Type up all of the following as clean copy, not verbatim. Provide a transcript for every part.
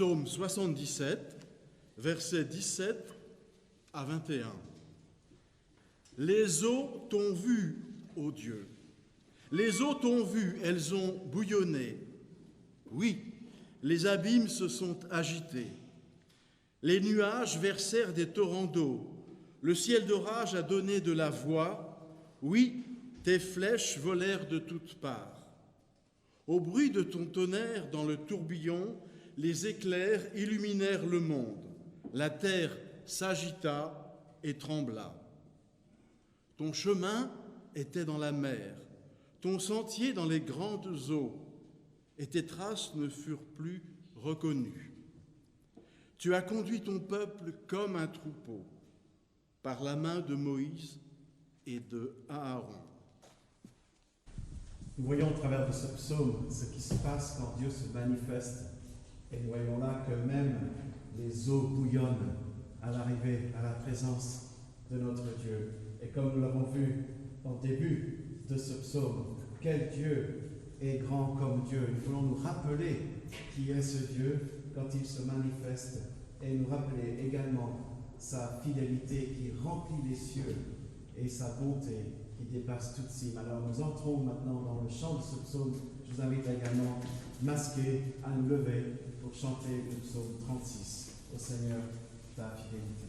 psaume 77, versets 17 à 21. Les eaux t'ont vu, ô Dieu. Les eaux t'ont vu, elles ont bouillonné. Oui, les abîmes se sont agités. Les nuages versèrent des torrents d'eau. Le ciel d'orage a donné de la voix. Oui, tes flèches volèrent de toutes parts. Au bruit de ton tonnerre dans le tourbillon, les éclairs illuminèrent le monde. La terre s'agita et trembla. Ton chemin était dans la mer, ton sentier dans les grandes eaux, et tes traces ne furent plus reconnues. Tu as conduit ton peuple comme un troupeau, par la main de Moïse et de Aaron. Nous voyons au travers de ce psaume ce qui se passe quand Dieu se manifeste. Et nous voyons là que même les eaux bouillonnent à l'arrivée, à la présence de notre Dieu. Et comme nous l'avons vu au début de ce psaume, quel Dieu est grand comme Dieu. Nous voulons nous rappeler qui est ce Dieu quand il se manifeste et nous rappeler également sa fidélité qui remplit les cieux et sa bonté qui dépasse toute cime. Alors nous entrons maintenant dans le chant de ce psaume. Je vous invite également masqués à nous lever pour chanter le psaume 36. Au Seigneur, ta fidélité.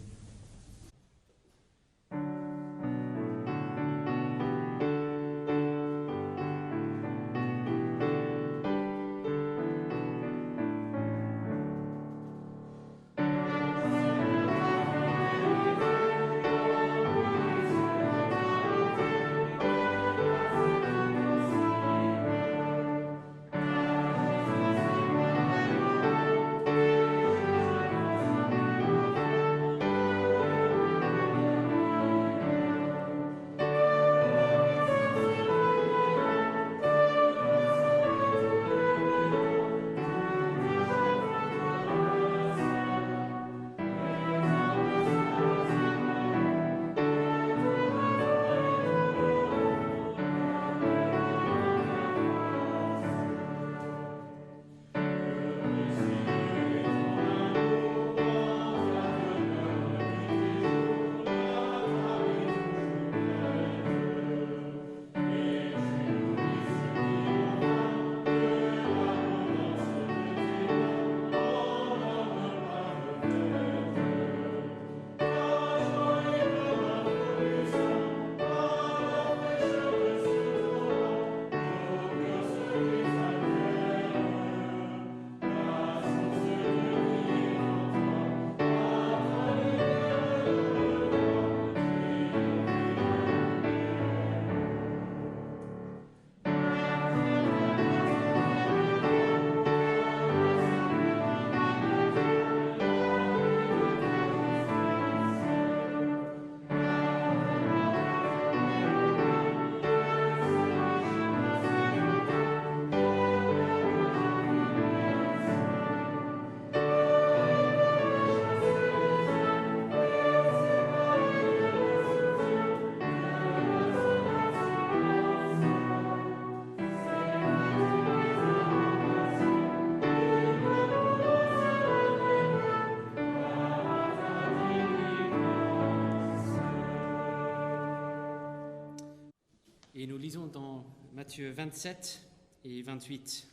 Et nous lisons dans Matthieu 27 et 28.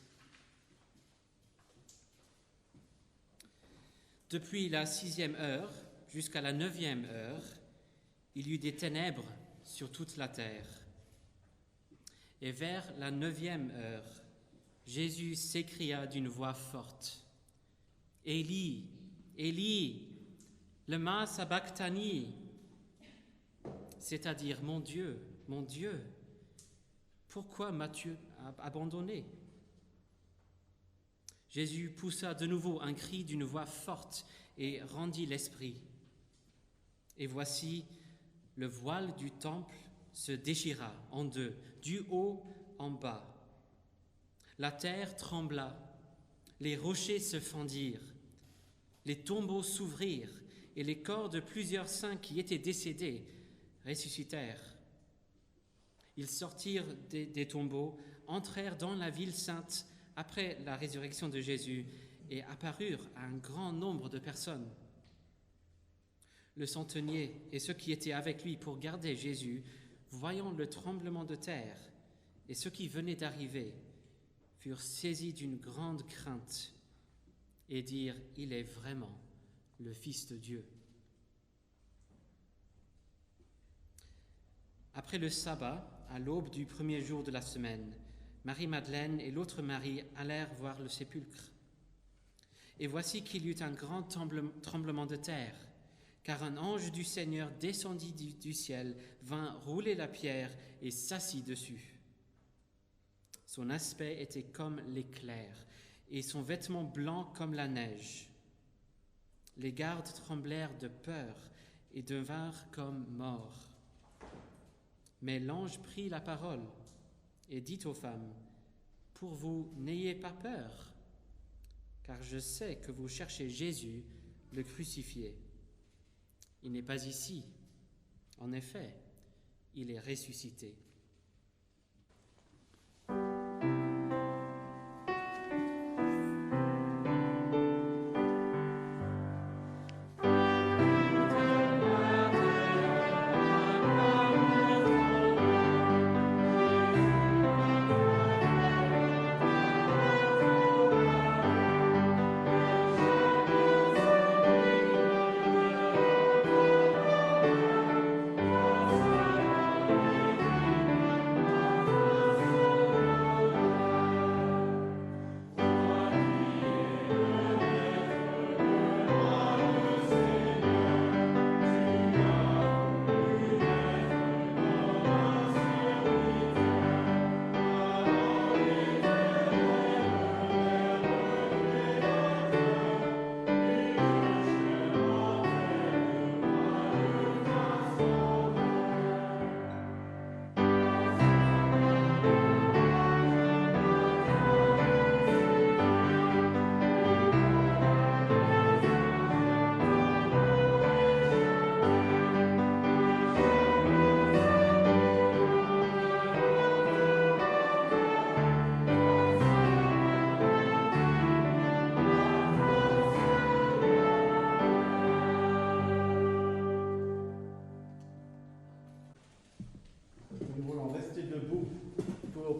Depuis la 6e heure jusqu'à la 9e heure, il y eut des ténèbres sur toute la terre. Et vers la 9e heure, Jésus s'écria d'une voix forte, « Élie, Élie, lema sabachthani » c'est-à-dire « Mon Dieu, pourquoi m'as-tu abandonné ?» Jésus poussa de nouveau un cri d'une voix forte et rendit l'esprit. Et voici, le voile du temple se déchira en deux, du haut en bas. La terre trembla, les rochers se fendirent, les tombeaux s'ouvrirent et les corps de plusieurs saints qui étaient décédés ressuscitèrent. Ils sortirent des tombeaux, entrèrent dans la ville sainte après la résurrection de Jésus et apparurent à un grand nombre de personnes. Le centenier et ceux qui étaient avec lui pour garder Jésus, voyant le tremblement de terre et ceux qui venaient d'arriver, furent saisis d'une grande crainte et dirent « Il est vraiment le Fils de Dieu ». Après le sabbat, à l'aube du premier jour de la semaine, Marie-Madeleine et l'autre Marie allèrent voir le sépulcre. Et voici qu'il y eut un grand tremblement de terre, car un ange du Seigneur descendit du ciel, vint rouler la pierre et s'assit dessus. Son aspect était comme l'éclair, et son vêtement blanc comme la neige. Les gardes tremblèrent de peur et devinrent comme morts. Mais l'ange prit la parole et dit aux femmes, « Pour vous, n'ayez pas peur, car je sais que vous cherchez Jésus, le crucifié. Il n'est pas ici. En effet, il est ressuscité. »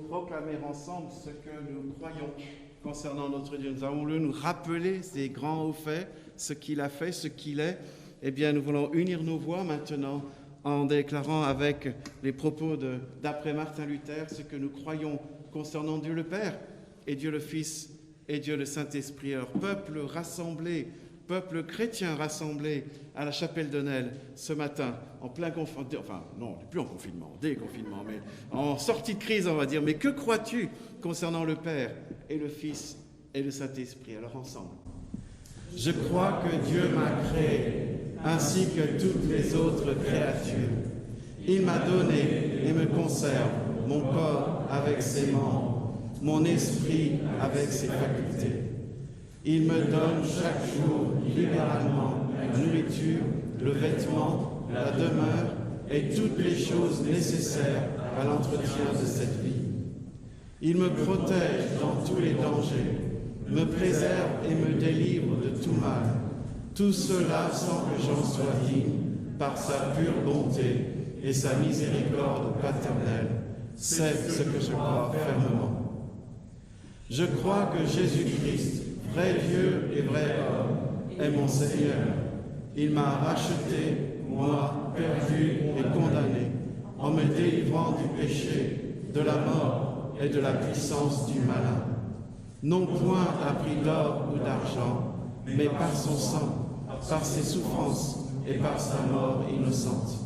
Proclamer ensemble ce que nous croyons concernant notre Dieu. Nous avons voulu nous rappeler ces grands hauts faits, ce qu'il a fait, ce qu'il est. Eh bien, nous voulons unir nos voix maintenant en déclarant avec les propos d'après Martin Luther ce que nous croyons concernant Dieu le Père et Dieu le Fils et Dieu le Saint-Esprit. Alors, peuple rassemblé, peuple chrétien rassemblé à la chapelle d'Honnel ce matin, en plein confinement, enfin non, plus en confinement, déconfinement, mais en sortie de crise, on va dire. Mais que crois-tu concernant le Père et le Fils et le Saint-Esprit? Alors ensemble. Je crois que Dieu m'a créé, ainsi que toutes les autres créatures. Il m'a donné et me conserve mon corps avec ses membres, mon esprit avec ses facultés. Il me donne chaque jour libéralement la nourriture, le vêtement, la demeure et toutes les choses nécessaires à l'entretien de cette vie. Il me protège dans tous les dangers, me préserve et me délivre de tout mal. Tout cela sans que j'en sois digne, par sa pure bonté et sa miséricorde paternelle. C'est ce que je crois fermement. Je crois que Jésus-Christ, vrai Dieu et vrai homme, est mon Seigneur. Il m'a racheté, moi, perdu et condamné, en me délivrant du péché, de la mort et de la puissance du malin. Non point à prix d'or ou d'argent, mais par son sang, par ses souffrances et par sa mort innocente,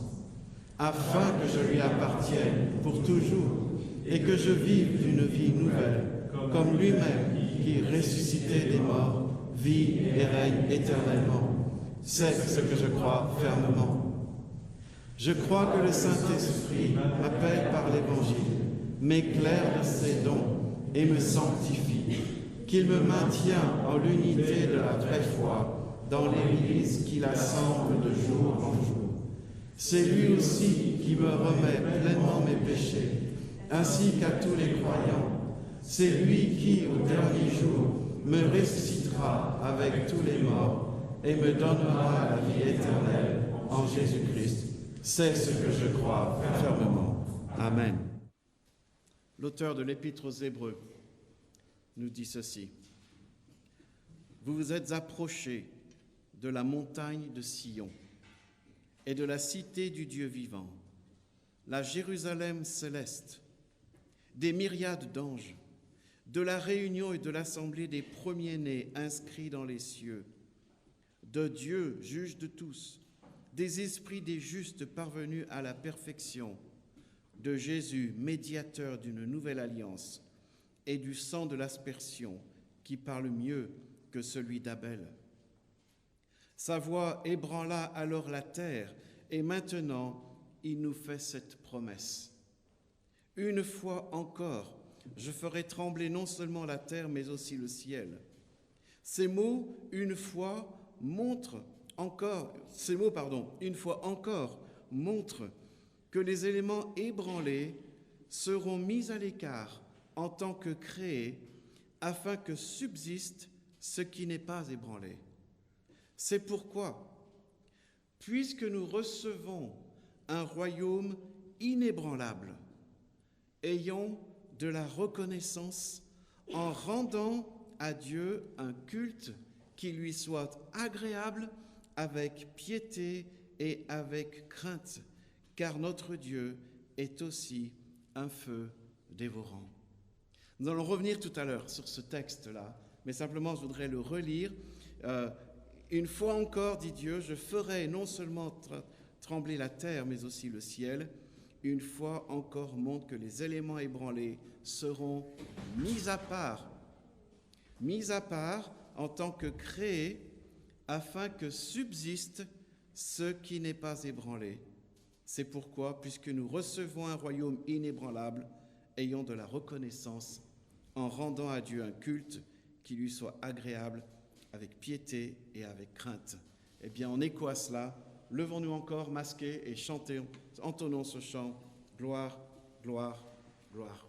afin que je lui appartienne pour toujours et que je vive d'une vie nouvelle, comme lui-même qui, ressuscité des morts, vit et règne éternellement. C'est ce que je crois fermement. Je crois que le Saint-Esprit m'appelle par l'Évangile, m'éclaire de ses dons et me sanctifie, qu'il me maintient en l'unité de la vraie foi dans l'Église qu'il assemble de jour en jour. C'est lui aussi qui me remet pleinement mes péchés, ainsi qu'à tous les croyants. C'est lui qui, au dernier jour, me ressuscitera avec tous les morts et me donnera la vie éternelle en Jésus-Christ. C'est ce que je crois fermement. Amen. L'auteur de l'Épître aux Hébreux nous dit ceci. Vous vous êtes approchés de la montagne de Sion et de la cité du Dieu vivant, la Jérusalem céleste, des myriades d'anges, de la réunion et de l'assemblée des premiers-nés inscrits dans les cieux, de Dieu, juge de tous, des esprits des justes parvenus à la perfection, de Jésus, médiateur d'une nouvelle alliance, et du sang de l'aspersion qui parle mieux que celui d'Abel. Sa voix ébranla alors la terre, et maintenant il nous fait cette promesse. Une fois encore, je ferai trembler non seulement la terre, mais aussi le ciel. Ces mots, une fois encore, montrent que les éléments ébranlés seront mis à l'écart en tant que créés, afin que subsiste ce qui n'est pas ébranlé. C'est pourquoi, puisque nous recevons un royaume inébranlable, ayons de la reconnaissance en rendant à Dieu un culte qui lui soit agréable avec piété et avec crainte, car notre Dieu est aussi un feu dévorant. Nous allons revenir tout à l'heure sur ce texte-là, mais simplement je voudrais le relire. Une fois encore, dit Dieu, je ferai non seulement trembler la terre, mais aussi le ciel. Une fois encore montre que les éléments ébranlés seront mis à part en tant que créés, afin que subsiste ce qui n'est pas ébranlé. C'est pourquoi, puisque nous recevons un royaume inébranlable, ayons de la reconnaissance en rendant à Dieu un culte qui lui soit agréable, avec piété et avec crainte. Eh bien, en écho à cela, levons-nous encore masqués et chantons, entonnons ce chant, gloire, gloire, gloire.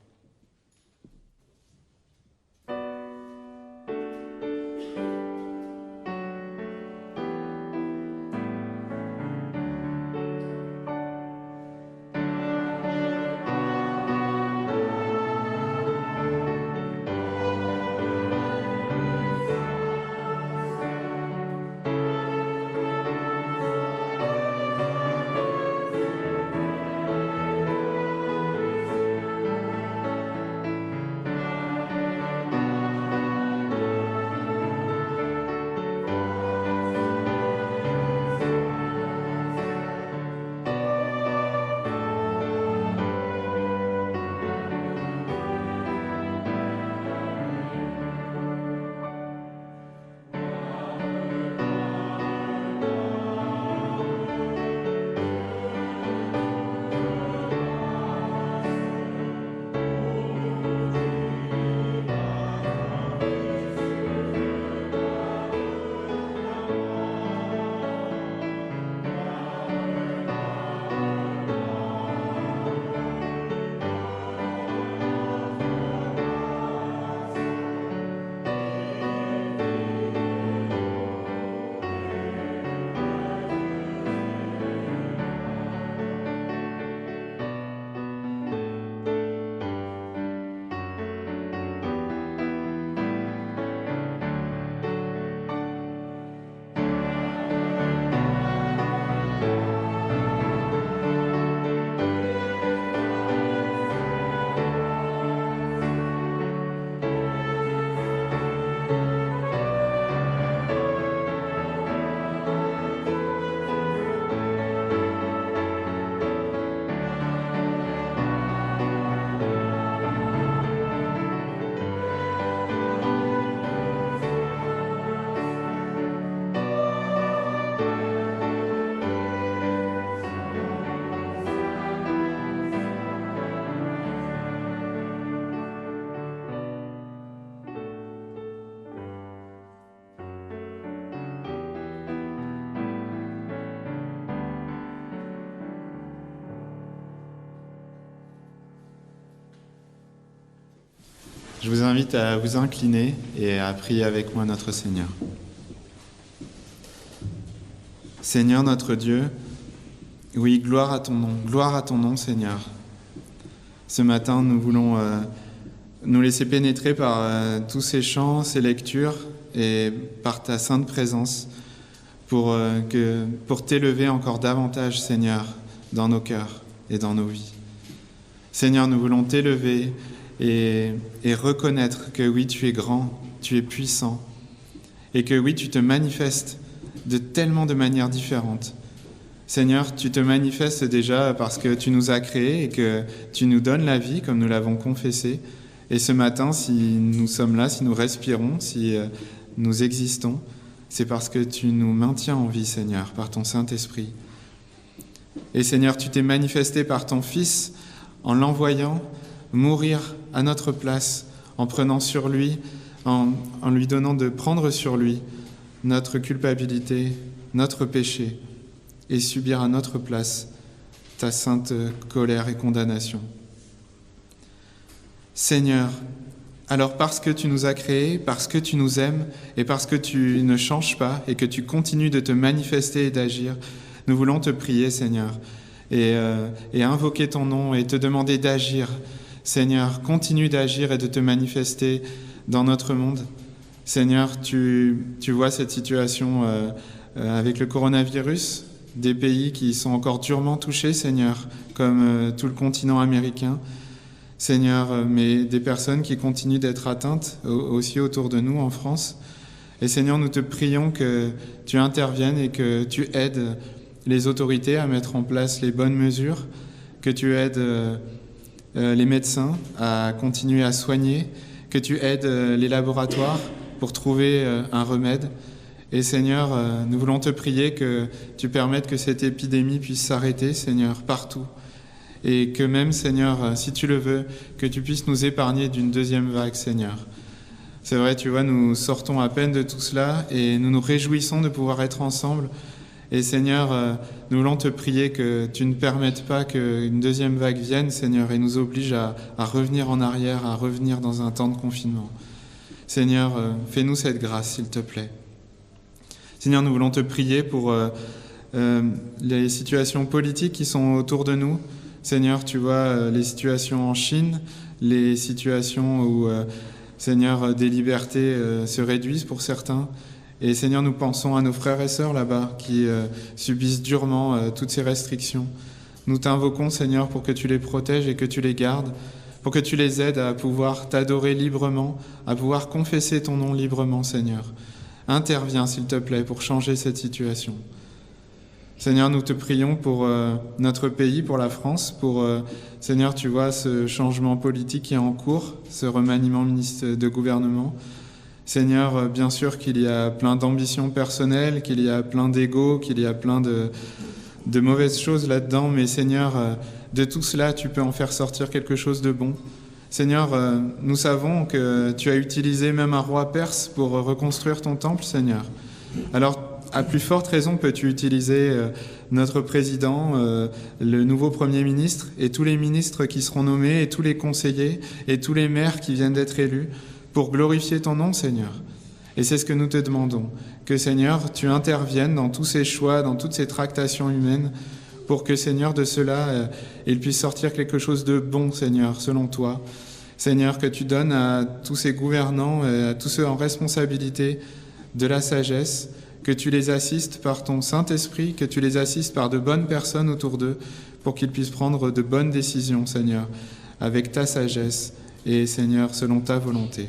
Je vous invite à vous incliner et à prier avec moi notre Seigneur. Seigneur notre Dieu, oui, gloire à ton nom Seigneur. Ce matin, nous voulons nous laisser pénétrer par tous ces chants, ces lectures et par ta sainte présence pour t'élever encore davantage, Seigneur, dans nos cœurs et dans nos vies. Seigneur, nous voulons t'élever et reconnaître que oui, tu es grand, tu es puissant et que oui, tu te manifestes de tellement de manières différentes. Seigneur, tu te manifestes déjà parce que tu nous as créés et que tu nous donnes la vie, comme nous l'avons confessé. Et ce matin, si nous sommes là, si nous respirons, si nous existons, c'est parce que tu nous maintiens en vie, Seigneur, par ton Saint-Esprit. Et Seigneur, tu t'es manifesté par ton Fils en l'envoyant mourir à notre place, en prenant sur lui, en lui donnant de prendre sur lui notre culpabilité, notre péché, et subir à notre place ta sainte colère et condamnation. Seigneur, alors parce que tu nous as créés, parce que tu nous aimes et parce que tu ne changes pas et que tu continues de te manifester et d'agir, nous voulons te prier, Seigneur, et invoquer ton nom et te demander d'agir. Seigneur, continue d'agir et de te manifester dans notre monde. Seigneur, tu vois cette situation avec le coronavirus, des pays qui sont encore durement touchés, Seigneur, comme tout le continent américain. Seigneur, mais des personnes qui continuent d'être atteintes aussi autour de nous en France. Et Seigneur, nous te prions que tu interviennes et que tu aides les autorités à mettre en place les bonnes mesures, que tu aides les médecins à continuer à soigner, que tu aides les laboratoires pour trouver un remède. Et Seigneur, nous voulons te prier que tu permettes que cette épidémie puisse s'arrêter, Seigneur, partout. Et que même, Seigneur, si tu le veux, que tu puisses nous épargner d'une deuxième vague, Seigneur. C'est vrai, tu vois, nous sortons à peine de tout cela et nous nous réjouissons de pouvoir être ensemble. Et Seigneur, nous voulons te prier que tu ne permettes pas qu'une deuxième vague vienne, Seigneur, et nous oblige à revenir en arrière, à revenir dans un temps de confinement. Seigneur, fais-nous cette grâce, s'il te plaît. Seigneur, nous voulons te prier pour les situations politiques qui sont autour de nous. Seigneur, tu vois les situations en Chine, les situations où, Seigneur, des libertés se réduisent pour certains. Et Seigneur, nous pensons à nos frères et sœurs là-bas qui subissent durement toutes ces restrictions. Nous t'invoquons, Seigneur, pour que tu les protèges et que tu les gardes, pour que tu les aides à pouvoir t'adorer librement, à pouvoir confesser ton nom librement, Seigneur. Interviens, s'il te plaît, pour changer cette situation. Seigneur, nous te prions pour notre pays, pour la France, pour, Seigneur, tu vois ce changement politique qui est en cours, ce remaniement de gouvernement. Seigneur, bien sûr qu'il y a plein d'ambitions personnelles, qu'il y a plein d'ego, qu'il y a plein de mauvaises choses là-dedans, mais Seigneur, de tout cela, tu peux en faire sortir quelque chose de bon. Seigneur, nous savons que tu as utilisé même un roi perse pour reconstruire ton temple, Seigneur. Alors, à plus forte raison, peux-tu utiliser notre président, le nouveau Premier ministre, et tous les ministres qui seront nommés, et tous les conseillers, et tous les maires qui viennent d'être élus, pour glorifier ton nom, Seigneur. Et c'est ce que nous te demandons, que, Seigneur, tu interviennes dans tous ces choix, dans toutes ces tractations humaines, pour que, Seigneur, de cela, il puisse sortir quelque chose de bon, Seigneur, selon toi. Seigneur, que tu donnes à tous ces gouvernants, et à tous ceux en responsabilité, de la sagesse, que tu les assistes par ton Saint-Esprit, que tu les assistes par de bonnes personnes autour d'eux, pour qu'ils puissent prendre de bonnes décisions, Seigneur, avec ta sagesse et, Seigneur, selon ta volonté.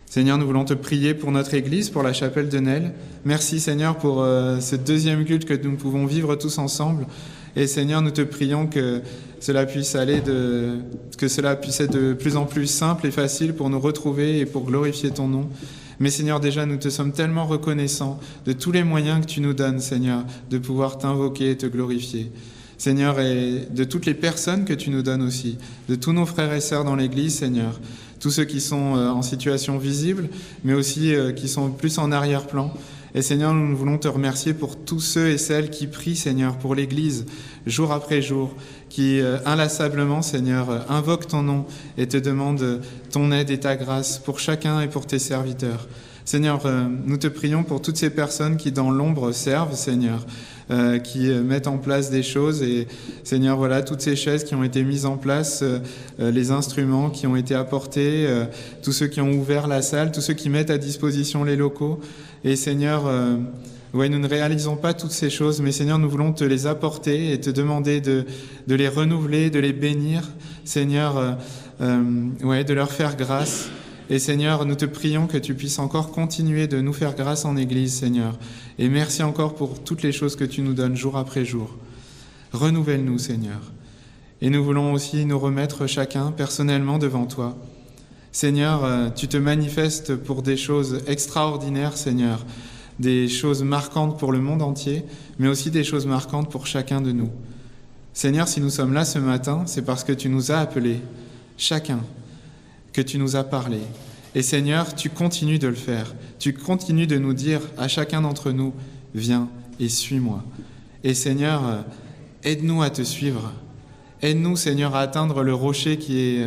Seigneur, nous voulons te prier pour notre Église, pour la chapelle de Nesle. Merci, Seigneur, pour ce deuxième culte que nous pouvons vivre tous ensemble. Et Seigneur, nous te prions que cela puisse être de plus en plus simple et facile pour nous retrouver et pour glorifier ton nom. Mais Seigneur, déjà, nous te sommes tellement reconnaissants de tous les moyens que tu nous donnes, Seigneur, de pouvoir t'invoquer et te glorifier. Seigneur, et de toutes les personnes que tu nous donnes aussi, de tous nos frères et sœurs dans l'Église, Seigneur, tous ceux qui sont en situation visible, mais aussi qui sont plus en arrière-plan. Et Seigneur, nous voulons te remercier pour tous ceux et celles qui prient, Seigneur, pour l'Église, jour après jour, qui inlassablement, Seigneur, invoquent ton nom et te demandent ton aide et ta grâce pour chacun et pour tes serviteurs. Seigneur, nous te prions pour toutes ces personnes qui dans l'ombre servent, Seigneur, qui mettent en place des choses. Et Seigneur, voilà, toutes ces chaises qui ont été mises en place, les instruments qui ont été apportés, tous ceux qui ont ouvert la salle, tous ceux qui mettent à disposition les locaux. Et Seigneur, nous ne réalisons pas toutes ces choses, mais Seigneur, nous voulons te les apporter et te demander de les renouveler, de les bénir, Seigneur, de leur faire grâce. Et Seigneur, nous te prions que tu puisses encore continuer de nous faire grâce en Église, Seigneur. Et merci encore pour toutes les choses que tu nous donnes jour après jour. Renouvelle-nous, Seigneur. Et nous voulons aussi nous remettre chacun personnellement devant toi. Seigneur, tu te manifestes pour des choses extraordinaires, Seigneur, des choses marquantes pour le monde entier, mais aussi des choses marquantes pour chacun de nous. Seigneur, si nous sommes là ce matin, c'est parce que tu nous as appelés, chacun, que tu nous as parlé. Et Seigneur, tu continues de le faire. Tu continues de nous dire à chacun d'entre nous, viens et suis-moi. Et Seigneur, aide-nous à te suivre. Aide-nous, Seigneur, à atteindre le rocher qui est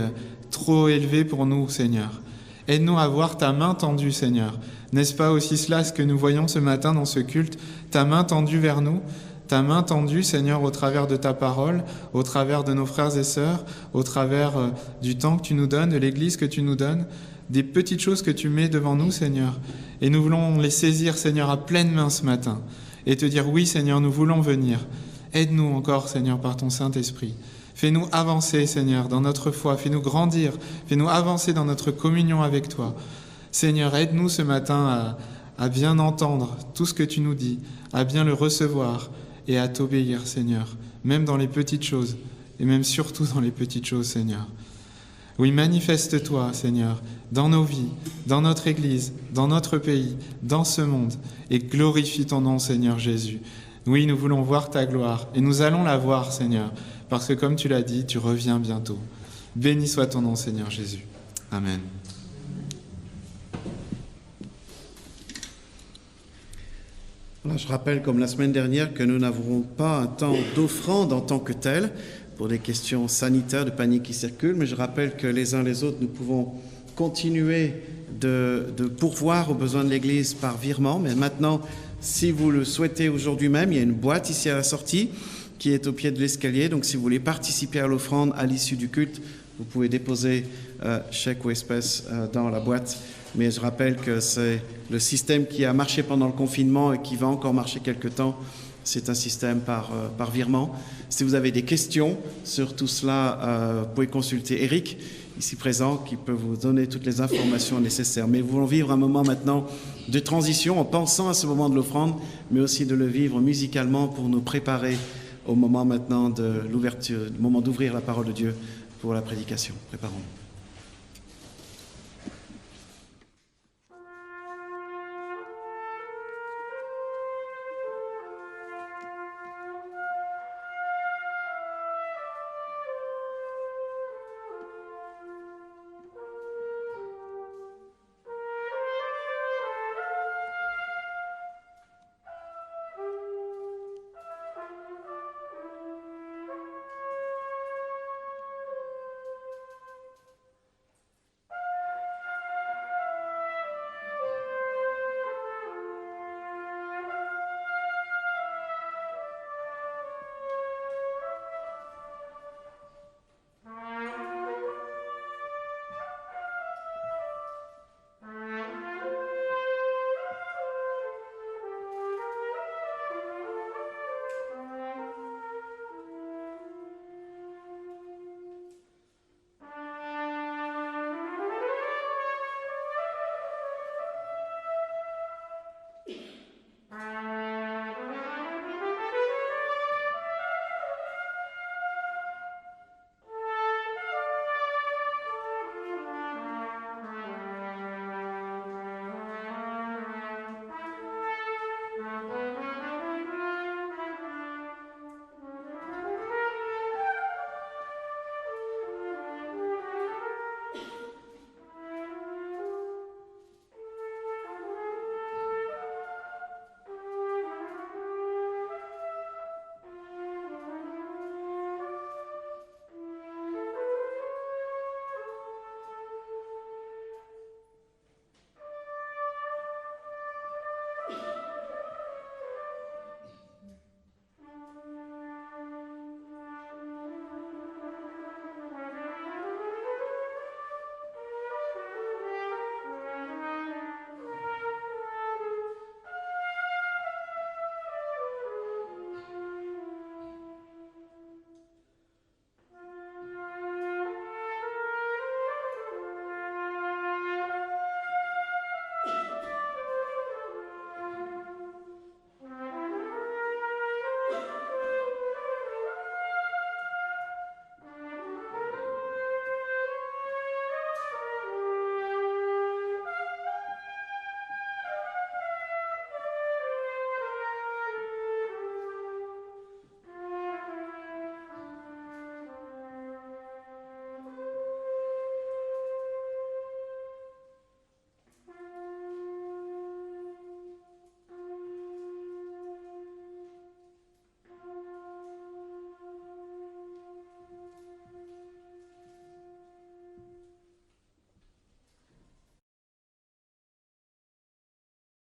trop élevé pour nous, Seigneur. Aide-nous à voir ta main tendue, Seigneur. N'est-ce pas aussi cela ce que nous voyons ce matin dans ce culte? Ta main tendue vers nous, ta main tendue, Seigneur, au travers de ta parole, au travers de nos frères et sœurs, au travers du temps que tu nous donnes, de l'Église que tu nous donnes, des petites choses que tu mets devant nous, Seigneur. Et nous voulons les saisir, Seigneur, à pleine main ce matin et te dire, oui, Seigneur, nous voulons venir. Aide-nous encore, Seigneur, par ton Saint-Esprit. Fais-nous avancer, Seigneur, dans notre foi. Fais-nous grandir. Fais-nous avancer dans notre communion avec toi. Seigneur, aide-nous ce matin à bien entendre tout ce que tu nous dis, à bien le recevoir et à t'obéir, Seigneur, même dans les petites choses, et même surtout dans les petites choses, Seigneur. Oui, manifeste-toi, Seigneur, dans nos vies, dans notre Église, dans notre pays, dans ce monde, et glorifie ton nom, Seigneur Jésus. Oui, nous voulons voir ta gloire, et nous allons la voir, Seigneur, parce que comme tu l'as dit, tu reviens bientôt. Béni soit ton nom, Seigneur Jésus. Amen. Je rappelle, comme la semaine dernière, que nous n'avons pas un temps d'offrande en tant que tel, pour des questions sanitaires, de panique qui circulent, mais je rappelle que les uns les autres, nous pouvons continuer de pourvoir aux besoins de l'Église par virement. Mais maintenant, si vous le souhaitez aujourd'hui même, il y a une boîte ici à la sortie qui est au pied de l'escalier. Donc si vous voulez participer à l'offrande à l'issue du culte, vous pouvez déposer chèque ou espèce dans la boîte. Mais je rappelle que c'est le système qui a marché pendant le confinement et qui va encore marcher quelque temps. C'est un système par virement. Si vous avez des questions sur tout cela, vous pouvez consulter Eric, ici présent, qui peut vous donner toutes les informations nécessaires. Mais nous voulons vivre un moment maintenant de transition en pensant à ce moment de l'offrande, mais aussi de le vivre musicalement pour nous préparer au moment maintenant de l'ouverture, au moment d'ouvrir la parole de Dieu pour la prédication. Préparons-nous.